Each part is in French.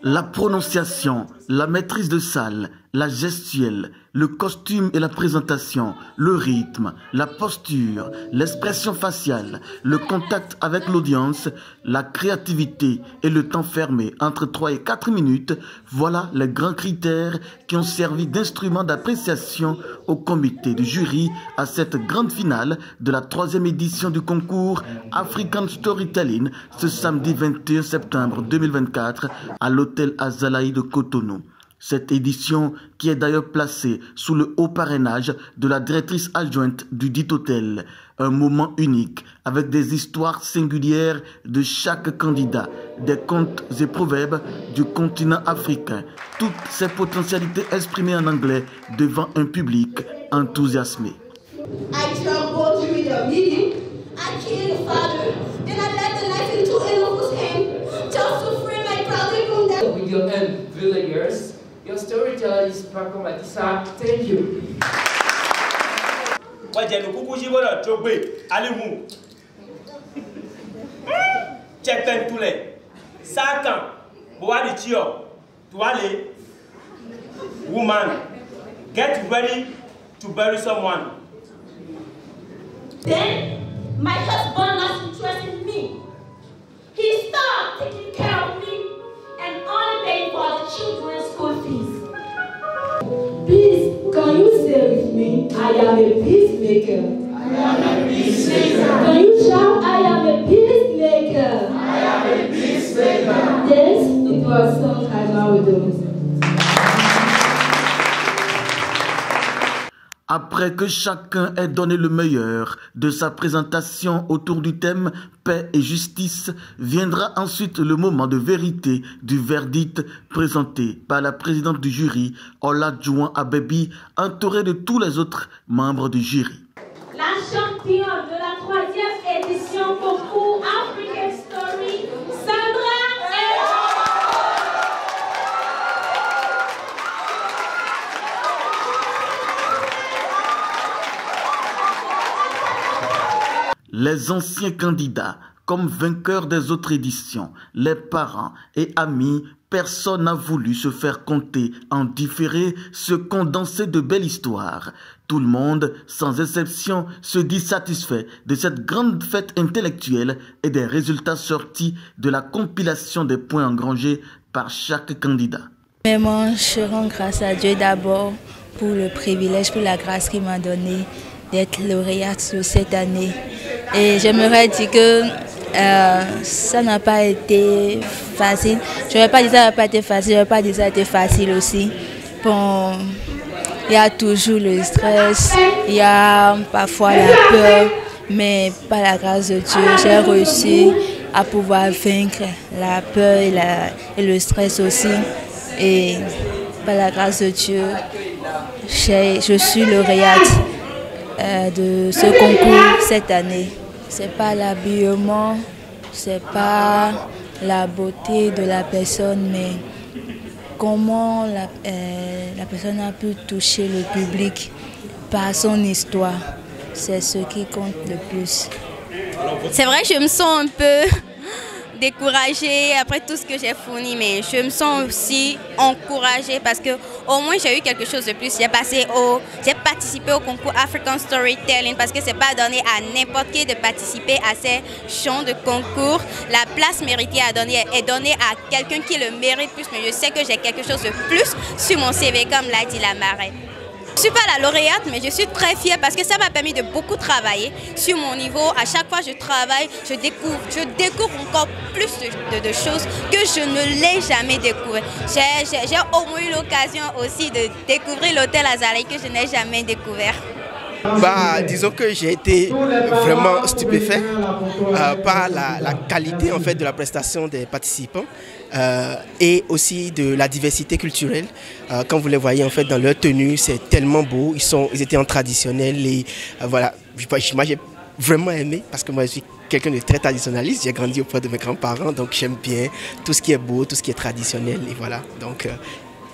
La prononciation, la maîtrise de salle, la gestuelle, le costume et la présentation, le rythme, la posture, l'expression faciale, le contact avec l'audience, la créativité et le temps fermé entre 3 et 4 minutes, voilà les grands critères qui ont servi d'instrument d'appréciation au comité de jury à cette grande finale de la 3e édition du concours African Storytelling ce samedi 21 septembre 2024 à l'hôtel Azalaï de Cotonou. Cette édition, qui est d'ailleurs placée sous le haut parrainage de la directrice adjointe du dit hôtel, un moment unique avec des histoires singulières de chaque candidat, des contes et proverbes du continent africain, toutes ces potentialités exprimées en anglais devant un public enthousiasmé. I trembled during the meeting. I killed the father. Then I let the knife into Elohim's hand just to free my brother from that. With your end, villagers. Your storyteller is Paco Matissa. Thank you. Wajé le kuku jibola togbe alimu. Chepen tule. Satan boadi chio. Tuale. Woman, get ready to bury someone. Then my husband lost interest in me. He stopped taking care of me and only paying for the children's school fees. Please, can you say with me, I am a peacemaker? I am a peacemaker. Can you shout, I am a peacemaker? I am a peacemaker. Yes, it was sung as well with those. Après que chacun ait donné le meilleur de sa présentation autour du thème paix et justice, viendra ensuite le moment de vérité du verdict présenté par la présidente du jury, Oladjuan Abebi, entourée de tous les autres membres du jury. La championne de la 3e édition concours African Story, Sandra et... Les anciens candidats, comme vainqueurs des autres éditions, les parents et amis, personne n'a voulu se faire compter en différé ce condensé de belles histoires. Tout le monde, sans exception, se dit satisfait de cette grande fête intellectuelle et des résultats sortis de la compilation des points engrangés par chaque candidat. Vraiment, je rends grâce à Dieu d'abord pour le privilège, pour la grâce qu'il m'a donnée d'être lauréate de cette année. Et j'aimerais dire que ça n'a pas été facile. Je ne vais pas dire que ça n'a pas été facile, je ne vais pas dire que ça a été facile aussi. Bon, il y a toujours le stress, il y a parfois la peur, mais par la grâce de Dieu, j'ai réussi à pouvoir vaincre la peur et le stress aussi. Et par la grâce de Dieu, je suis lauréate de ce concours cette année. C'est pas l'habillement, c'est pas la beauté de la personne, mais comment la personne a pu toucher le public par son histoire. C'est ce qui compte le plus. C'est vrai que je me sens un peu découragée après tout ce que j'ai fourni, mais je me sens aussi encouragée parce que au moins j'ai eu quelque chose de plus. J'ai participé au concours African Storytelling parce que c'est pas donné à n'importe qui de participer à ces champs de concours. La place méritée est donnée à quelqu'un qui le mérite plus, mais je sais que j'ai quelque chose de plus sur mon CV, comme l'a dit la marraine. Je ne suis pas la lauréate, mais je suis très fière parce que ça m'a permis de beaucoup travailler sur mon niveau. À chaque fois que je travaille, je découvre encore plus de choses que je ne l'ai jamais découvert. J'ai au moins eu l'occasion aussi de découvrir l'hôtel Azalaï que je n'ai jamais découvert. Disons que j'ai été vraiment stupéfait par la qualité en fait, de la prestation des participants et aussi de la diversité culturelle. Quand vous les voyez en fait, dans leur tenue, c'est tellement beau, ils étaient en traditionnel et voilà, moi j'ai vraiment aimé parce que moi je suis quelqu'un de très traditionnaliste, j'ai grandi auprès de mes grands-parents donc j'aime bien tout ce qui est beau, tout ce qui est traditionnel et voilà. Donc,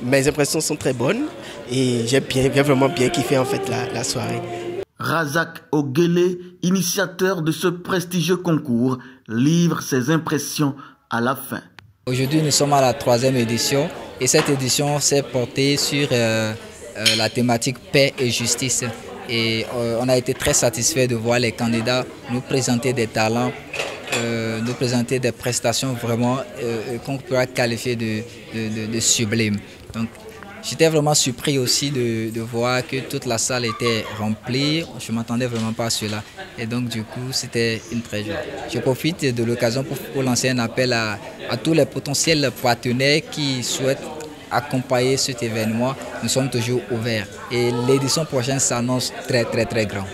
mes impressions sont très bonnes et j'ai vraiment bien kiffé en fait la soirée. Razak Ogele, initiateur de ce prestigieux concours, livre ses impressions à la fin. Aujourd'hui, nous sommes à la 3e édition et cette édition s'est portée sur la thématique paix et justice. Et on a été très satisfait de voir les candidats nous présenter des talents, nous présenter des prestations vraiment qu'on pourrait qualifier de sublimes. Donc, j'étais vraiment surpris aussi de voir que toute la salle était remplie. Je ne m'attendais vraiment pas à cela. Et donc, du coup, c'était une très joie. Je profite de l'occasion pour lancer un appel à tous les potentiels partenaires qui souhaitent accompagner cet événement. Nous sommes toujours ouverts. Et l'édition prochaine s'annonce très, très, très grand.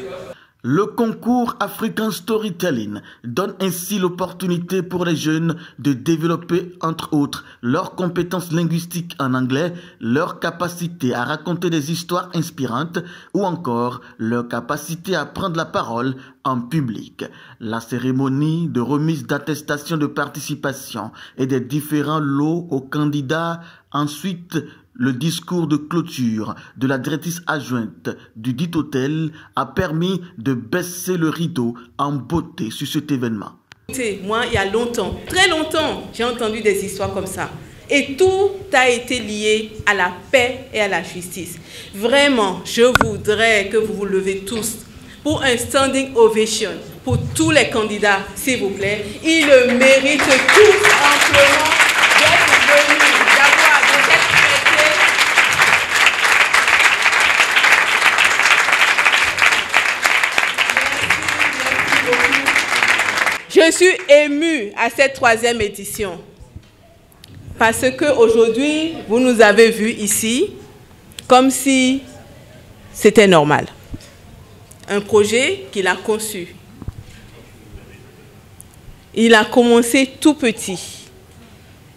Le concours African Storytelling donne ainsi l'opportunité pour les jeunes de développer, entre autres, leurs compétences linguistiques en anglais, leur capacité à raconter des histoires inspirantes ou encore leur capacité à prendre la parole en public. La cérémonie de remise d'attestation de participation et des différents lots aux candidats, ensuite le discours de clôture de la directrice adjointe du dit hôtel a permis de baisser le rideau en beauté sur cet événement. Moi, il y a longtemps, très longtemps, j'ai entendu des histoires comme ça. Et tout a été lié à la paix et à la justice. Vraiment, je voudrais que vous vous levez tous pour un standing ovation pour tous les candidats, s'il vous plaît. Ils le méritent tous amplement d'être venus, d'avoir d'être traités. Je suis émue à cette 3e édition parce qu'aujourd'hui, vous nous avez vus ici comme si c'était normal. Un projet qu'il a conçu. Il a commencé tout petit.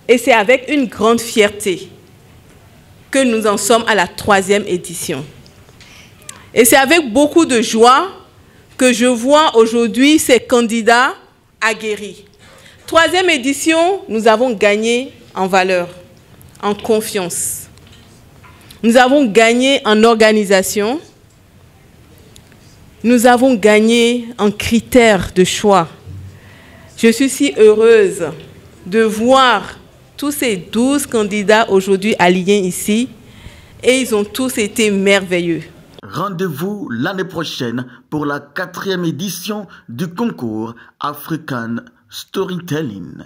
Et c'est avec une grande fierté que nous en sommes à la 3e édition. Et c'est avec beaucoup de joie que je vois aujourd'hui ces candidats aguerris. 3e édition, nous avons gagné en valeur, en confiance. Nous avons gagné en organisation. Nous avons gagné en critères de choix. Je suis si heureuse de voir tous ces 12 candidats aujourd'hui alignés ici et ils ont tous été merveilleux. Rendez-vous l'année prochaine pour la 4e édition du concours African Storytelling.